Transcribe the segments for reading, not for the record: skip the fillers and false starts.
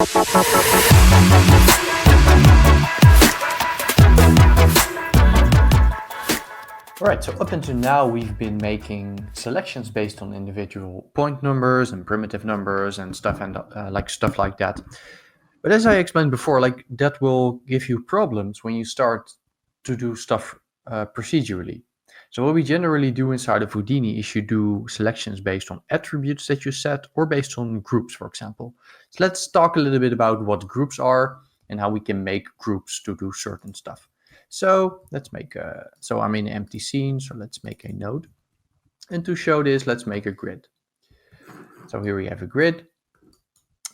Alright, so up until now we've been making selections based on individual point numbers and primitive numbers and stuff stuff like that. But as I explained before, that will give you problems when you start to do stuff procedurally. So what we generally do inside of Houdini is you do selections based on attributes that you set or based on groups, for example. So let's talk a little bit about what groups are and how we can make groups to do certain stuff. So let's make I'm in an empty scene, so let's make a node. And to show this, let's make a grid. So here we have a grid.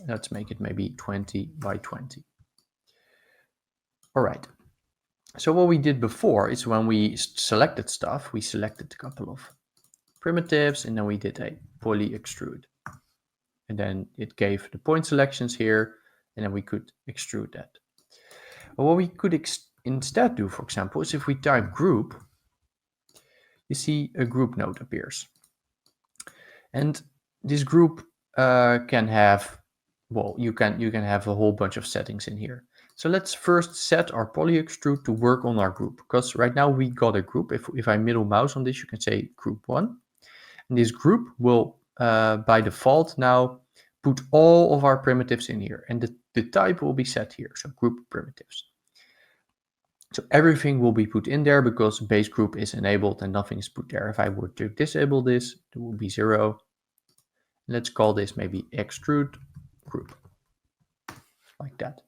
Let's make it maybe 20 by 20. All right. So what we did before is when we selected stuff, we selected a couple of primitives and then we did a poly extrude. And then it gave the point selections here and then we could extrude that. But what we could instead do, for example, is if we type group, you see a group node appears. And this group can have, well, you can have a whole bunch of settings in here. So let's first set our poly extrude to work on our group, because right now we got a group. If I middle mouse on this, you can say group 1. And this group will, by default now, put all of our primitives in here. And the type will be set here, so group primitives. So everything will be put in there because base group is enabled and nothing is put there. If I were to disable this, it will be 0. Let's call this maybe extrude group, like that.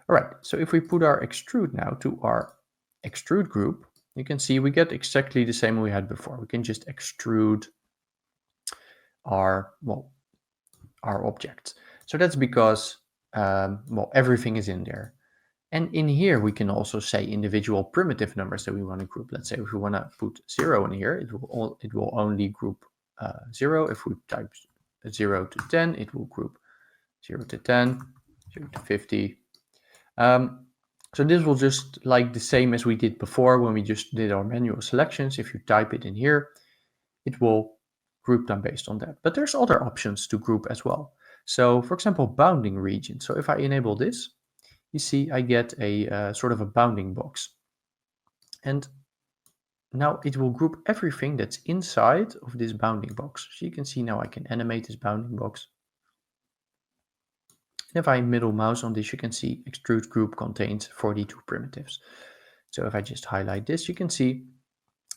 All right, so if we put our extrude now to our extrude group, you can see we get exactly the same we had before. We can just extrude our object. So that's because, everything is in there. And in here, we can also say individual primitive numbers that we want to group. Let's say if we want to put 0 in here, it will only group 0. If we type 0 to 10, it will group 0 to 10, 0 to 50. So this will just like the same as we did before when we just did our manual selections. If you type it in here, it will group them based on that. But there's other options to group as well. So for example, bounding region. So if I enable this, you see I get a sort of a bounding box. And now it will group everything that's inside of this bounding box. So you can see now I can animate this bounding box. And if I middle mouse on this, you can see extrude group contains 42 primitives. So if I just highlight this, you can see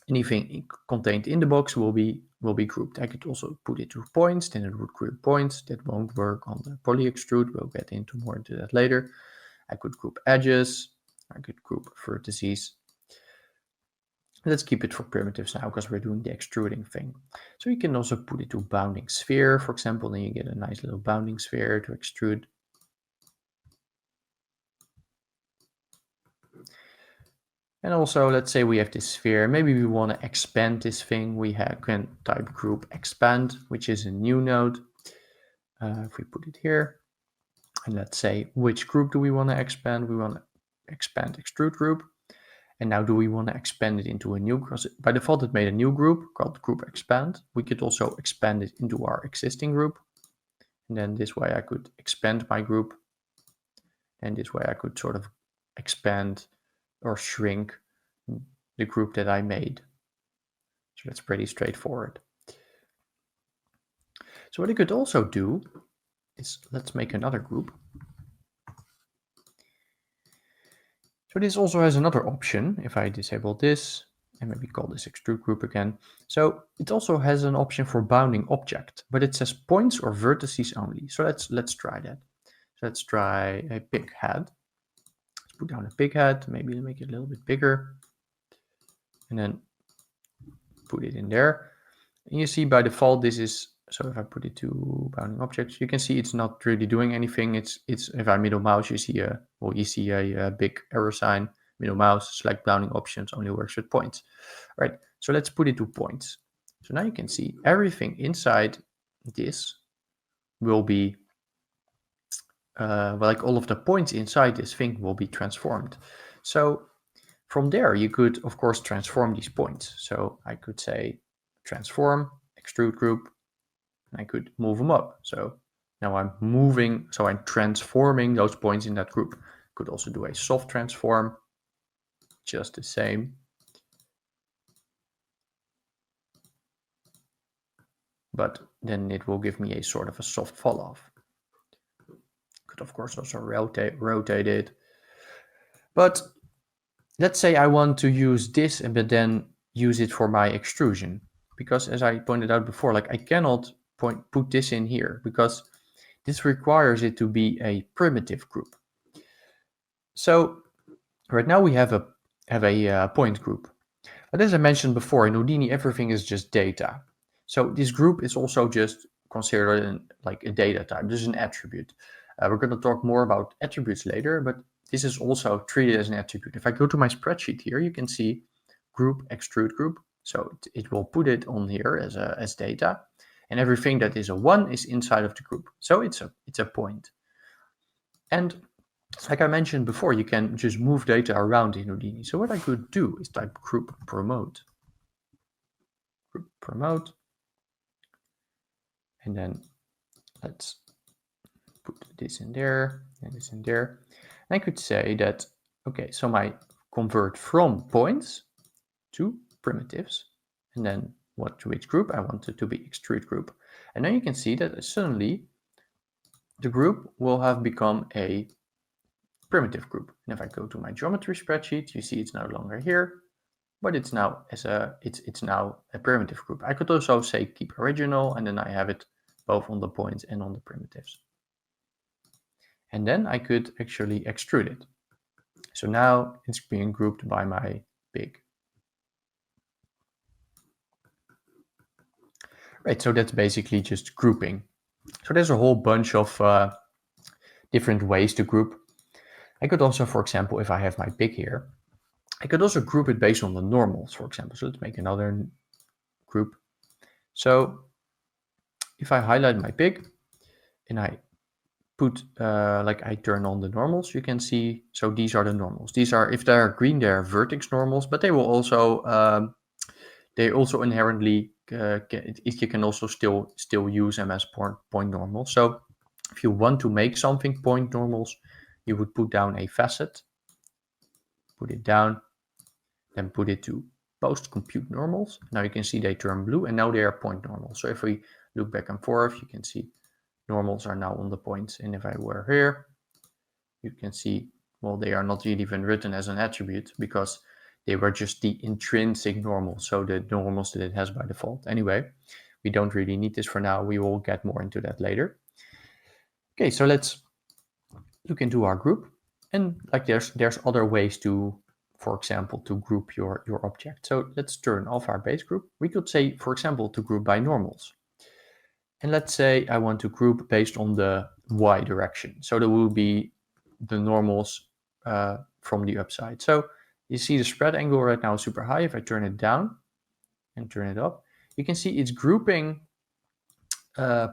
anything contained in the box will be grouped. I could also put it to points, then it would group points. That won't work on the poly extrude. We'll get more into that later. I could group edges. I could group vertices. Let's keep it for primitives now because we're doing the extruding thing. So you can also put it to bounding sphere, for example, then you get a nice little bounding sphere to extrude. And also, let's say we have this sphere. Maybe we want to expand this thing. We can type group expand, which is a new node. If we put it here, and let's say which group do we want to expand? We want to expand extrude group. And now do we want to expand it into a new group? By default, it made a new group called group expand. We could also expand it into our existing group. And then this way I could expand my group. And this way I could sort of expand or shrink the group that I made. So that's pretty straightforward. So what I could also do is let's make another group. So this also has another option. If I disable this and maybe call this extrude group again. So it also has an option for bounding object, but it says points or vertices only. So let's try that. So let's try a pig head. Let's put down a pig head, maybe make it a little bit bigger. And then put it in there. And you see by default this is, so if I put it to bounding objects, you can see it's not really doing anything. It's if I middle mouse, you see a big arrow sign. Middle mouse, select bounding options, only works with points. All right, so let's put it to points. So now you can see everything inside this will be, like all of the points inside this thing will be transformed. So from there, you could, of course, transform these points. So I could say transform, extrude group, and I could move them up. So Now I'm moving, so I'm transforming those points in that group. Could also do a soft transform, just the same. But then it will give me a sort of a soft fall off. Could of course also rotate it. But let's say I want to use this but then use it for my extrusion. Because as I pointed out before, like I cannot put this in here because this requires it to be a primitive group. So right now we have a point group. But as I mentioned before, in Houdini, everything is just data. So this group is also just considered like a data type. This is an attribute. We're going to talk more about attributes later, but this is also treated as an attribute. If I go to my spreadsheet here, you can see group, extrude group. So it will put it on here as data. And everything that is a 1 is inside of the group. So it's a point. And like I mentioned before, you can just move data around in Houdini. So what I could do is type group promote. Group promote. And then let's put this in there and this in there. And I could say that, okay, so my convert from points to primitives. And then which group? I want it to be extrude group. And then you can see that suddenly the group will have become a primitive group. And if I go to my geometry spreadsheet, you see it's no longer here, but it's now it's now a primitive group. I could also say keep original, and then I have it both on the points and on the primitives. And then I could actually extrude it. So now it's being grouped by my pig. Right, so that's basically just grouping. So there's a whole bunch of different ways to group. I could also, for example, if I have my pig here, I could also group it based on the normals, for example. So let's make another group. So if I highlight my pig and I put, like I turn on the normals, you can see, so these are the normals. These are, if they're green, they're vertex normals, but they will also, they also inherently, you can also still use them as point normals. So if you want to make something point normals, you would put down a facet, put it down, then put it to post compute normals. Now you can see they turn blue and now they are point normals. So if we look back and forth, you can see normals are now on the points. And if I were here, you can see, well, they are not really even written as an attribute because they were just the intrinsic normals. So the normals that it has by default. Anyway, we don't really need this for now. We will get more into that later. Okay, so let's look into our group. And like there's other ways to, for example, to group your object. So let's turn off our base group. We could say, for example, to group by normals. And let's say I want to group based on the y direction. So there will be the normals from the upside. So you see the spread angle right now is super high. If I turn it down and turn it up, you can see it's grouping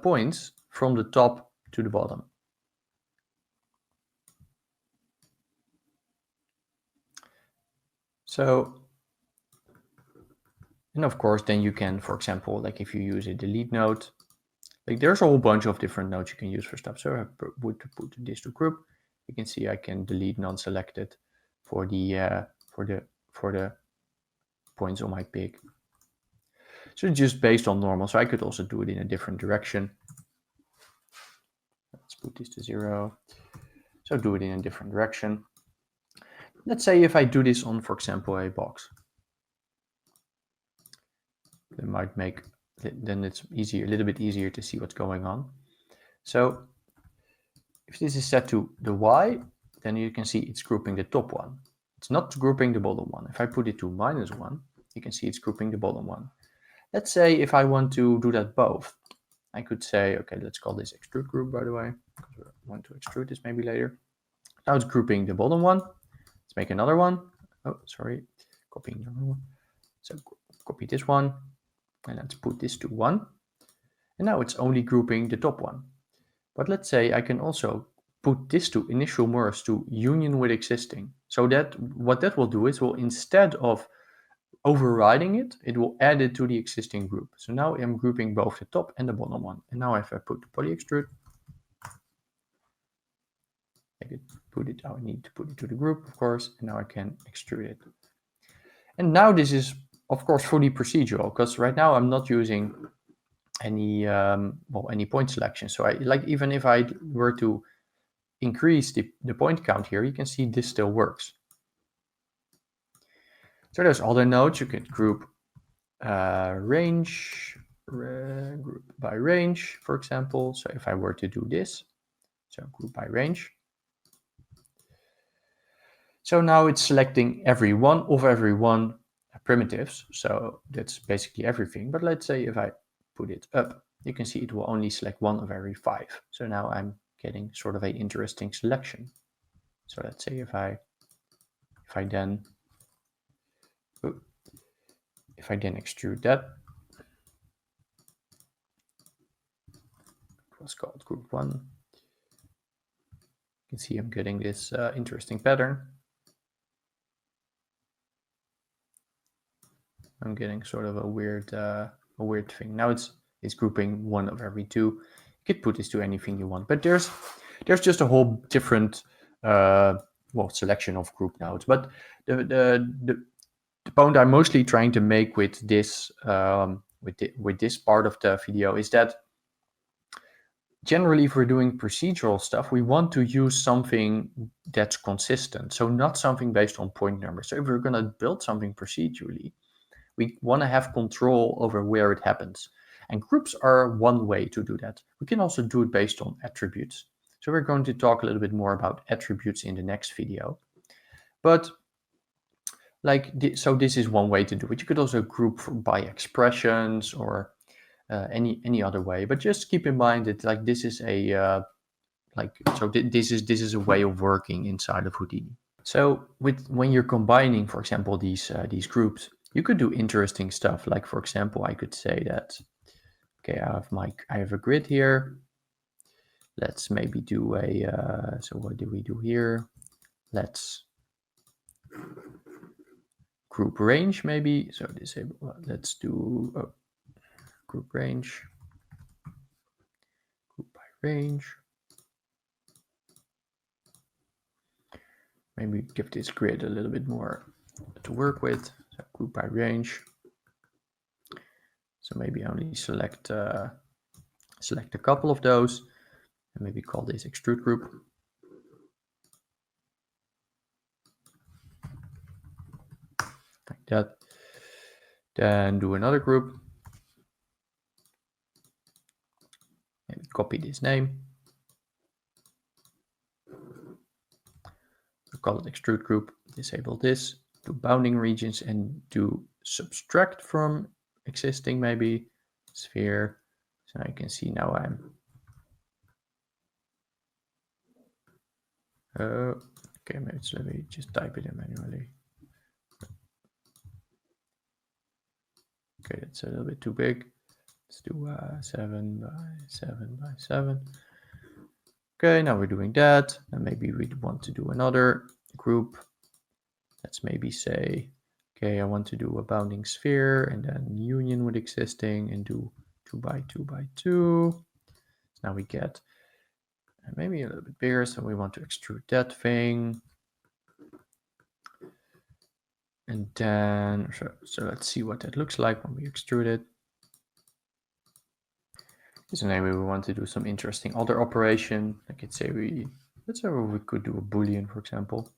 points from the top to the bottom. So, and of course, then you can, for example, like if you use a delete node, like there's a whole bunch of different nodes you can use for stuff. So I would put this to group. You can see I can delete non-selected for the points on my pig. So just based on normal. So I could also do it in a different direction. Let's put this to 0. So do it in a different direction. Let's say if I do this on, for example, a box. It might make, then it's easier, a little bit easier to see what's going on. So if this is set to the Y, then you can see it's grouping the top one. It's not grouping the bottom one. If I put it to -1, you can see it's grouping the bottom one. Let's say if I want to do that both, I could say, okay, let's call this extrude group, by the way, because we want to extrude this maybe later. Now it's grouping the bottom one. Let's make another one. Oh, sorry, copying the wrong one. So copy this one, and let's put this to 1. And now it's only grouping the top one. But let's say I can also put this to initial merge to union with existing. So that what that will do is will, instead of overriding it, it will add it to the existing group. So now I'm grouping both the top and the bottom one. And now if I put the poly extrude, I could put it, I need to put it to the group, of course, and now I can extrude it. And now this is, of course, fully procedural, because right now I'm not using any any point selection. So even if I were to increase the point count here, you can see this still works. So there's other nodes. You could group range, group by range, for example. So if I were to do this, so group by range. So now it's selecting every one primitives. So that's basically everything. But let's say if I put it up, you can see it will only select one of every 5. So now I'm getting sort of an interesting selection. So let's say if I then extrude that, it was called group 1. You can see I'm getting this interesting pattern. I'm getting sort of a weird thing. Now it's grouping 1 of every 2. You could put this to anything you want, but there's just a whole different selection of group nodes. But the point I'm mostly trying to make with this with this part of the video is that generally, if we're doing procedural stuff, we want to use something that's consistent. So not something based on point numbers. So if we're going to build something procedurally, we want to have control over where it happens. And groups are one way to do that. We can also do it based on attributes. So we're going to talk a little bit more about attributes in the next video. But so this is one way to do it. You could also group by expressions or any other way. But just keep in mind that this is a this is a way of working inside of Houdini. So when you're combining, for example, these groups, you could do interesting stuff. Like, for example, I could say that, okay, I have a grid here. Let's maybe do a, so what do we do here? Let's group range maybe. So disable, let's do group range, group by range. Maybe give this grid a little bit more to work with. So group by range. So maybe only select a couple of those, and maybe call this extrude group. Like that. Then do another group. Maybe copy this name. Call it extrude group. Disable this. Do bounding regions and do subtract from existing maybe sphere. So now you can see now I'm okay, maybe let me just type it in manually. Okay, that's a little bit too big. Let's do 7 by 7 by 7. Okay, now we're doing that. And maybe we want to do another group. Let's maybe say, okay, I want to do a bounding sphere and then union with existing and do 2 by 2 by 2. So now we get maybe a little bit bigger. So we want to extrude that thing. And then, so let's see what that looks like when we extrude it. So maybe we want to do some interesting other operation. Like let's say we could do a Boolean, for example.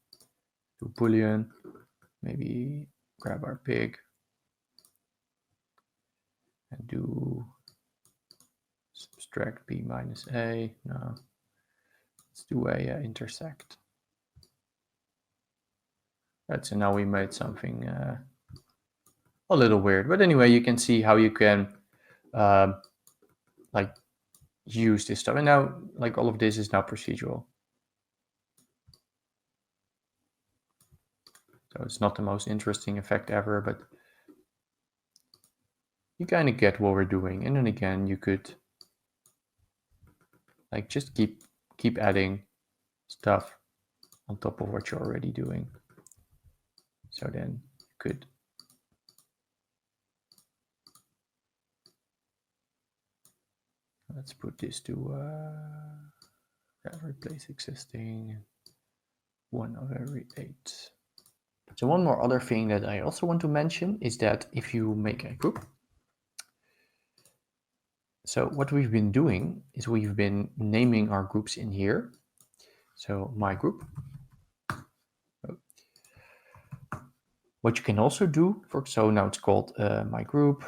Do Boolean, maybe grab our pig and do subtract b minus a. No, let's do a intersect. Right, so now we made something a little weird, but anyway, you can see how you can like use this stuff. And now, like, all of this is now procedural. So it's not the most interesting effect ever, but you kind of get what we're doing. And then again, you could like just keep adding stuff on top of what you're already doing. So then you could let's put this to replace existing. 1 over every 8. So one more other thing that I also want to mention is that if you make a group, so what we've been doing is we've been naming our groups in here. So my group. What you can also do, so now it's called my group.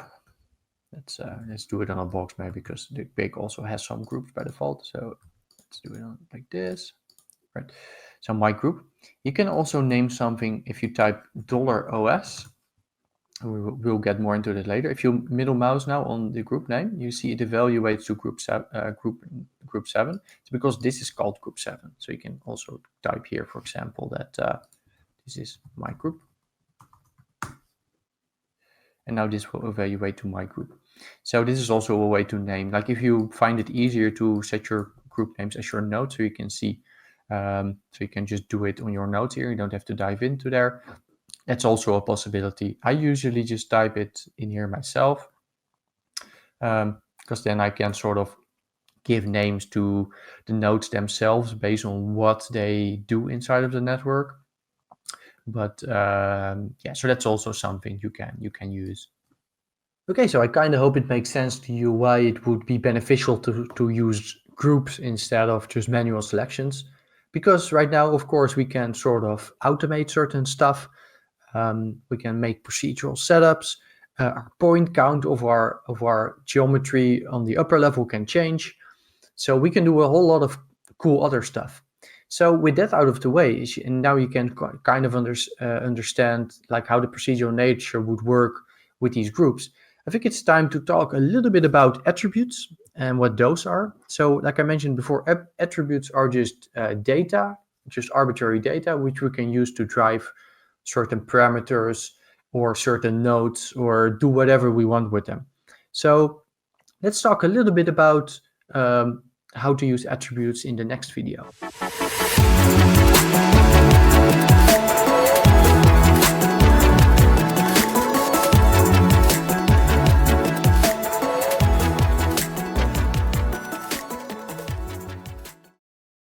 Let's do it on a box maybe because the big also has some groups by default. So let's do it on like this, right? So my group. You can also name something if you type $OS. We'll get more into that later. If you middle mouse now on the group name, you see it evaluates to group 7. It's because this is called group 7. So you can also type here, for example, that this is my group. And now this will evaluate to my group. So this is also a way to name, like if you find it easier to set your group names as your notes, so you can see, so you can just do it on your notes here. You don't have to dive into there. That's also a possibility. I usually just type it in here myself, because then I can sort of give names to the nodes themselves based on what they do inside of the network. But yeah, so that's also something you can use. Okay, so I kind of hope it makes sense to you why it would be beneficial to use groups instead of just manual selections. Because right now, of course, we can sort of automate certain stuff. We can make procedural setups. Our point count of our geometry on the upper level can change. So we can do a whole lot of cool other stuff. So with that out of the way, and now you can kind of understand like how the procedural nature would work with these groups. I think it's time to talk a little bit about attributes and what those are. So like I mentioned before, attributes are just data, just arbitrary data, which we can use to drive certain parameters or certain nodes or do whatever we want with them. So let's talk a little bit about how to use attributes in the next video.